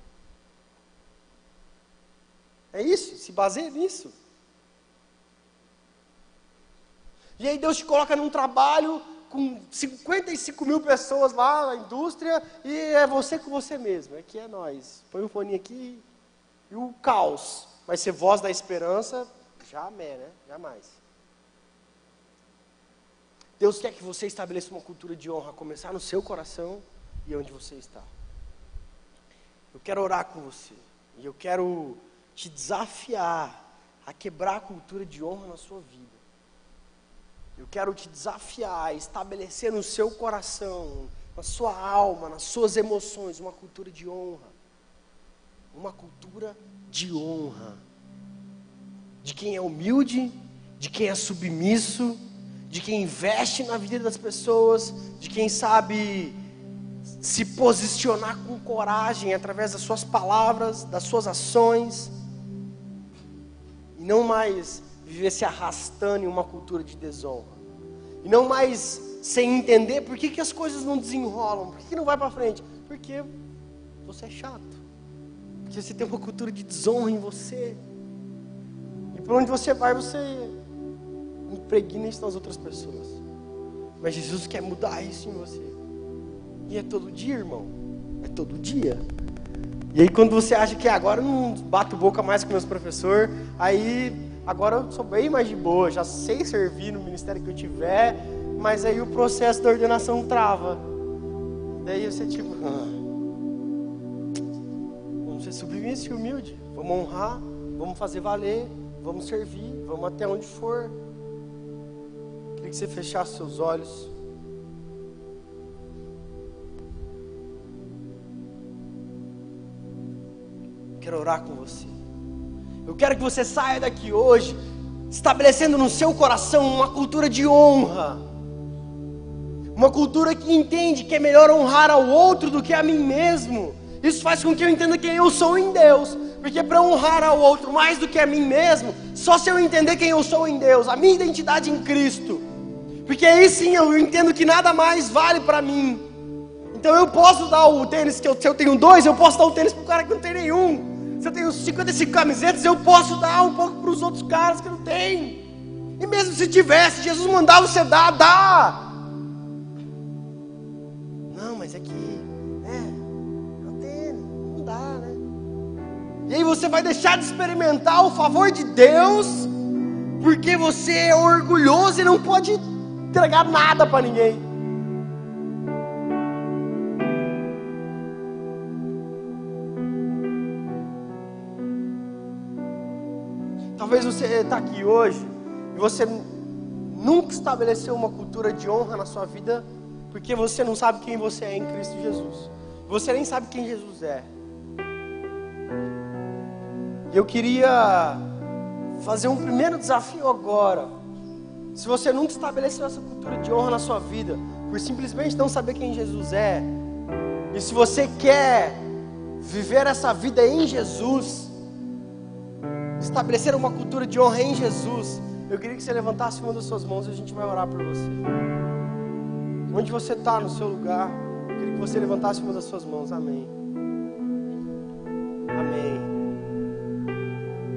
É isso, se baseia nisso. E aí Deus te coloca num trabalho com 55 mil pessoas lá na indústria, e é você com você mesmo. Aqui é nós. Põe um fone aqui e o caos. Vai ser voz da esperança. Jamais, né? Jamais. Deus quer que você estabeleça uma cultura de honra, começar no seu coração e onde você está. Eu quero orar com você. E eu quero te desafiar a quebrar a cultura de honra na sua vida. Eu quero te desafiar a estabelecer no seu coração, na sua alma, nas suas emoções, uma cultura de honra. Uma cultura de honra. De quem é humilde, de quem é submisso, de quem investe na vida das pessoas, de quem sabe se posicionar com coragem através das suas palavras, das suas ações, e não mais viver se arrastando em uma cultura de desonra, e não mais sem entender por que as coisas não desenrolam, por que não vai para frente, porque você é chato, porque você tem uma cultura de desonra em você. E por onde você vai, você impregna isso nas outras pessoas. Mas Jesus quer mudar isso em você. E é todo dia, irmão. É todo dia. E aí quando você acha que agora eu não bato boca mais com meus professores, aí agora eu sou bem mais de boa, já sei servir no ministério que eu tiver, mas aí o processo da ordenação trava. Daí você tipo, vamos ser submisso e humilde, vamos honrar, vamos fazer valer, vamos servir, vamos até onde for. Queria que você fechasse seus olhos. Quero orar com você. Eu quero que você saia daqui hoje estabelecendo no seu coração uma cultura de honra, uma cultura que entende que é melhor honrar ao outro do que a mim mesmo. Isso faz com que eu entenda quem eu sou em Deus, porque para honrar ao outro mais do que a mim mesmo, só se eu entender quem eu sou em Deus, a minha identidade em Cristo, porque aí sim eu entendo que nada mais vale para mim. Então eu posso dar o tênis, se eu tenho 2, eu posso dar o tênis para o cara que não tem nenhum. Se eu tenho 55 camisetas, eu posso dar um pouco para os outros caras que não tem. E mesmo se tivesse, Jesus mandava você dar, dá. Não, mas é que não tem, não dá, né? E aí você vai deixar de experimentar o favor de Deus, porque você é orgulhoso e não pode entregar nada para ninguém. Talvez você está aqui hoje e você nunca estabeleceu uma cultura de honra na sua vida, porque você não sabe quem você é em Cristo Jesus. Você nem sabe quem Jesus é. Eu queria fazer um primeiro desafio agora. Se você nunca estabeleceu essa cultura de honra na sua vida, por simplesmente não saber quem Jesus é, e se você quer viver essa vida em Jesus, estabelecer uma cultura de honra em Jesus, eu queria que você levantasse uma das suas mãos e a gente vai orar por você. Onde você está no seu lugar, eu queria que você levantasse uma das suas mãos. Amém. Amém.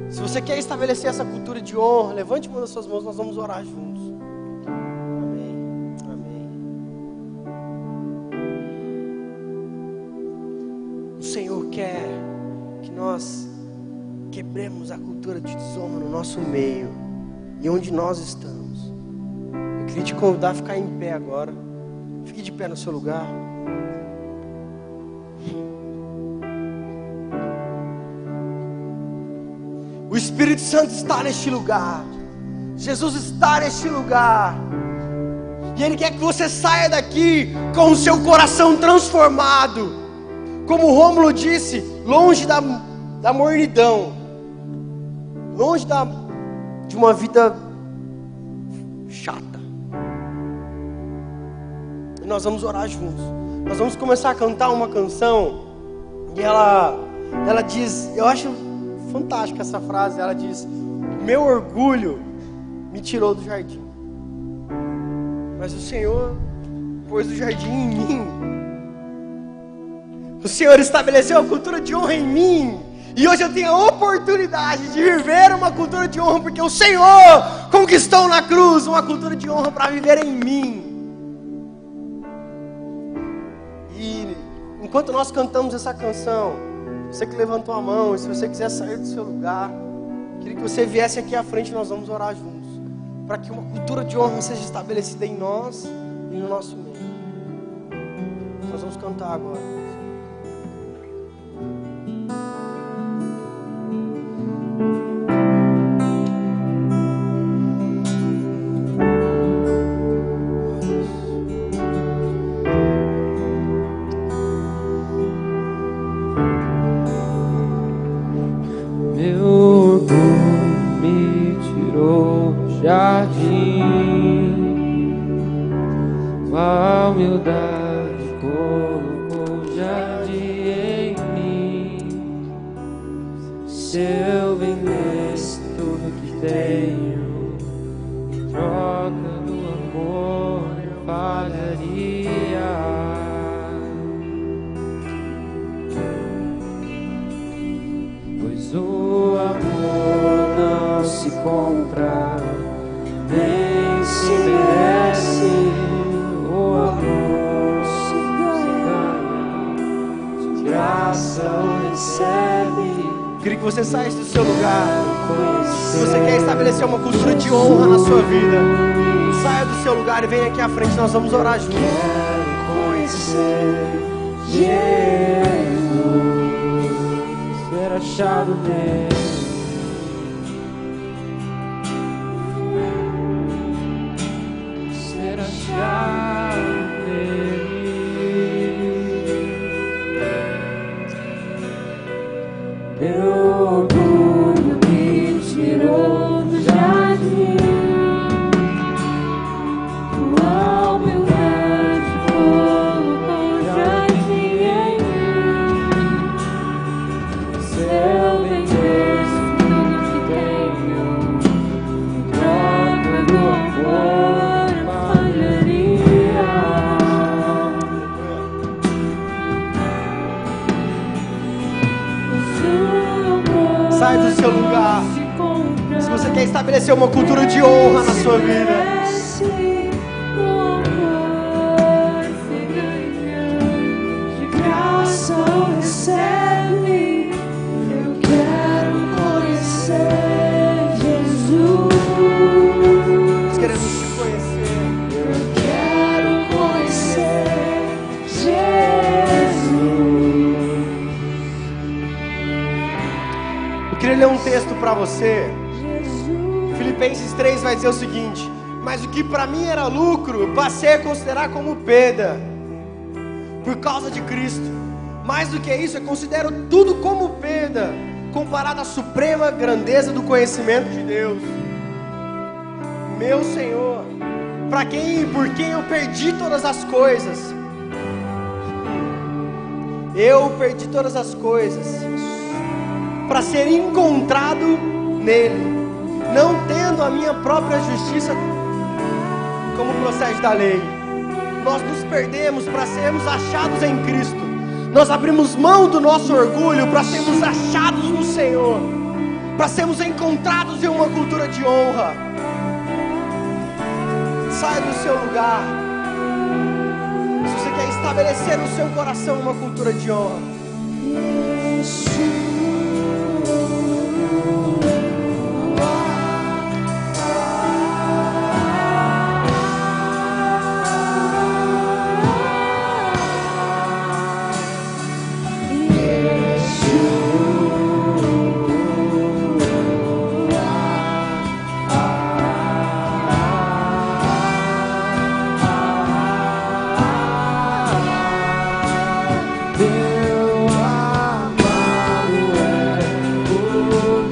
Se você quer estabelecer essa cultura de honra, levante uma das suas mãos, nós vamos orar juntos. Amém. Amém. O Senhor quer que nós quebremos a cultura de desonra no nosso meio e onde nós estamos. Eu queria te convidar a ficar em pé agora. Fique de pé no seu lugar. O Espírito Santo está neste lugar. Jesus está neste lugar. E Ele quer que você saia daqui com o seu coração transformado. Como o Rômulo disse, longe da mornidão, longe de uma vida chata. E nós vamos orar juntos. Nós vamos começar a cantar uma canção. E ela diz, eu acho fantástica essa frase. Ela diz: meu orgulho me tirou do jardim, mas o Senhor pôs o jardim em mim. O Senhor estabeleceu a cultura de honra em mim. E hoje eu tenho a oportunidade de viver uma cultura de honra, porque o Senhor conquistou na cruz uma cultura de honra para viver em mim. E enquanto nós cantamos essa canção, você que levantou a mão, e se você quiser sair do seu lugar, queria que você viesse aqui à frente e nós vamos orar juntos, para que uma cultura de honra seja estabelecida em nós e no nosso meio. Nós vamos cantar agora. Queria que você saísse do seu lugar Se você quer estabelecer uma cultura de honra na sua vida, saia do seu lugar e venha aqui à frente, nós vamos orar juntos. Quero conhecer Jesus, ser achado nele. Ser achado nele. Meu orgulho me tirou do jardim. Sai do seu lugar. Se você quer estabelecer uma cultura de honra na sua vida, recebe. Eu quero conhecer Jesus. nós queremos te conhecer. Eu quero conhecer Jesus. Eu queria ler um texto para você. Filipenses 3 vai dizer o seguinte: mas o que para mim era lucro, eu passei a considerar como perda por causa de Cristo. Mais do que isso, eu considero tudo como perda comparado à suprema grandeza do conhecimento de Deus, meu Senhor, por quem eu perdi todas as coisas. Eu perdi todas as coisas para ser encontrado nele, não tendo a minha própria justiça como procede da lei. Nós nos perdemos para sermos achados em Cristo. Nós abrimos mão do nosso orgulho para sermos achados no Senhor, para sermos encontrados em uma cultura de honra. Saia do seu lugar. Se você quer estabelecer no seu coração uma cultura de honra,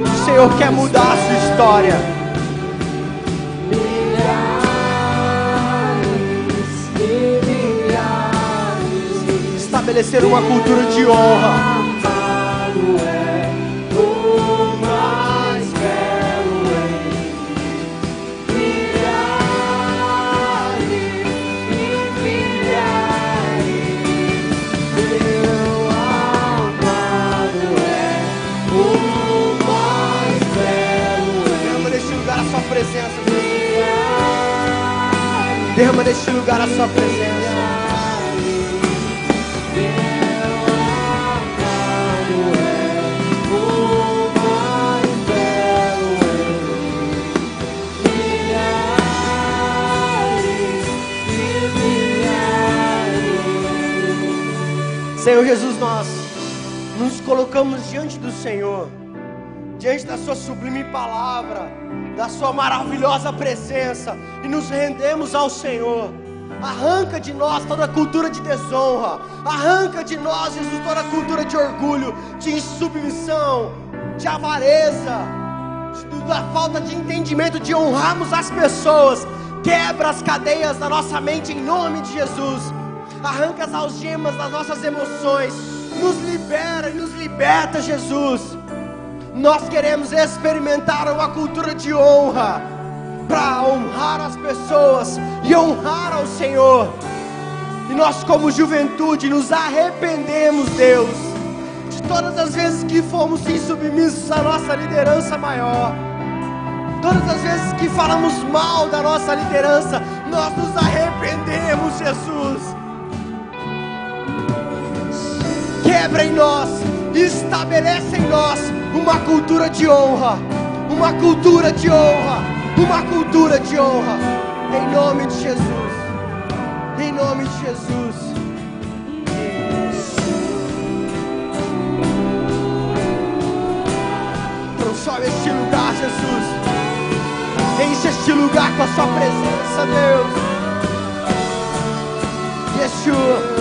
o Senhor quer mudar a sua história. Estabelecer uma cultura de honra. Derrama neste lugar a sua presença. Senhor Jesus, nós nos colocamos diante do Senhor, diante da sua sublime palavra, da sua maravilhosa presença, e nos rendemos ao Senhor. Arranca de nós toda cultura de desonra, arranca de nós, Jesus, toda cultura de orgulho, de insubmissão, de avareza, da falta de entendimento de honrarmos as pessoas. Quebra as cadeias da nossa mente em nome de Jesus. Arranca as algemas das nossas emoções, nos libera e nos liberta, Jesus. Nós queremos experimentar uma cultura de honra, para honrar as pessoas e honrar ao Senhor. E nós, como juventude, nos arrependemos, Deus, de todas as vezes que fomos insubmissos à nossa liderança maior, todas as vezes que falamos mal da nossa liderança. Nós nos arrependemos, Jesus. Quebra em nós, estabelece em nós uma cultura de honra, uma cultura de honra, uma cultura de honra, em nome de Jesus, em nome de Jesus. Transforma este lugar, Jesus, enche este lugar com a sua presença, Deus. Yeshua.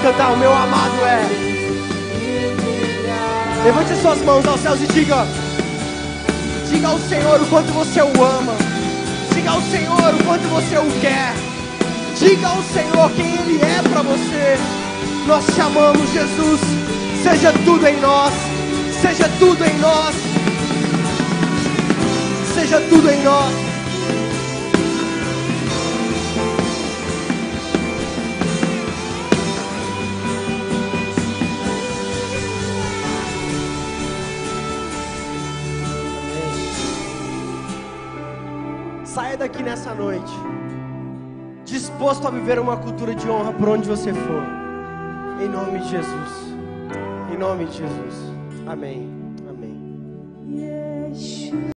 Cantar, o meu amado é. Levante as suas mãos aos céus e diga ao Senhor o quanto você o ama. Diga ao Senhor o quanto você o quer. Diga ao Senhor quem Ele é para você. Nós te amamos, Jesus. Seja tudo em nós. Seja tudo em nós. Seja tudo em nós. Saia daqui nessa noite disposto a viver uma cultura de honra por onde você for. Em nome de Jesus. Em nome de Jesus. Amém.